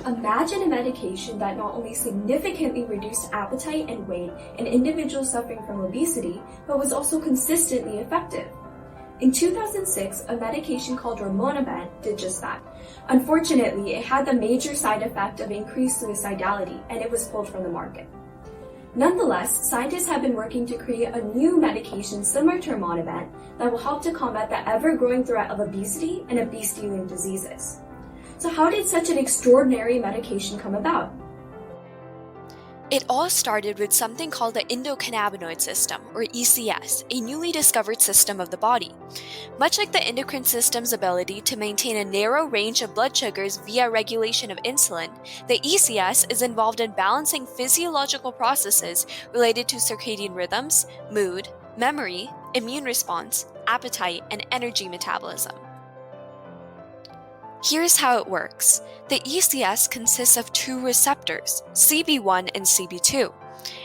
Imagine a medication that not only significantly reduced appetite and weight in individuals suffering from obesity, but was also consistently effective. In 2006, a medication called rimonabant did just that. Unfortunately, it had the major side effect of increased suicidality, and it was pulled from the market. Nonetheless, scientists have been working to create a new medication similar to rimonabant that will help to combat the ever-growing threat of obesity and obesity-linked diseases. So how did such an extraordinary medication come about? It all started with something called the endocannabinoid system, or ECS, a newly discovered system of the body. Much like the endocrine system's ability to maintain a narrow range of blood sugars via regulation of insulin, the ECS is involved in balancing physiological processes related to circadian rhythms, mood, memory, immune response, appetite, and energy metabolism. Here's how it works. The ECS consists of two receptors, CB1 and CB2,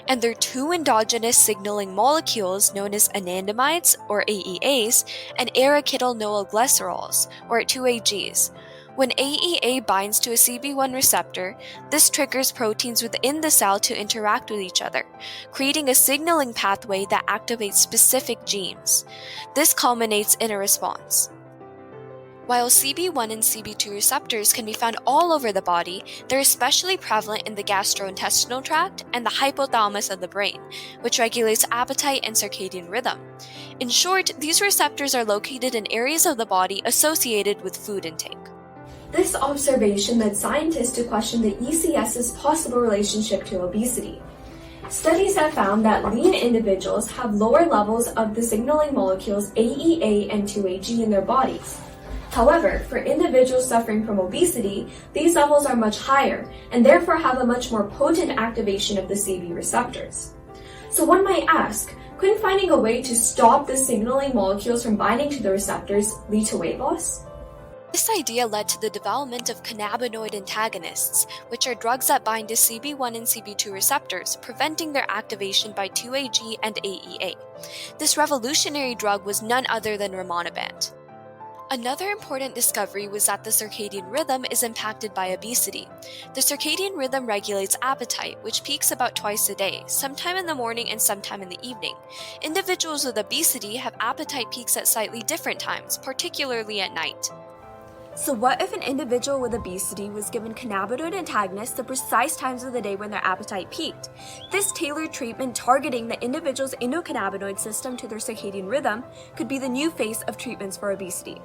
and they're two endogenous signaling molecules known as anandamides, or AEAs, and arachidonylglycerols, or 2AGs. When AEA binds to a CB1 receptor, this triggers proteins within the cell to interact with each other, creating a signaling pathway that activates specific genes. This culminates in a response. While CB1 and CB2 receptors can be found all over the body, they're especially prevalent in the gastrointestinal tract and the hypothalamus of the brain, which regulates appetite and circadian rhythm. In short, these receptors are located in areas of the body associated with food intake. This observation led scientists to question the ECS's possible relationship to obesity. Studies have found that lean individuals have lower levels of the signaling molecules AEA and 2AG in their bodies. However, for individuals suffering from obesity, these levels are much higher and therefore have a much more potent activation of the CB receptors. So one might ask, couldn't finding a way to stop the signaling molecules from binding to the receptors lead to weight loss? This idea led to the development of cannabinoid antagonists, which are drugs that bind to CB1 and CB2 receptors, preventing their activation by 2AG and AEA. This revolutionary drug was none other than rimonabant. Another important discovery was that the circadian rhythm is impacted by obesity. The circadian rhythm regulates appetite, which peaks about twice a day, sometime in the morning and sometime in the evening. Individuals with obesity have appetite peaks at slightly different times, particularly at night. So what if an individual with obesity was given cannabinoid antagonists the precise times of the day when their appetite peaked? This tailored treatment targeting the individual's endocannabinoid system to their circadian rhythm could be the new face of treatments for obesity.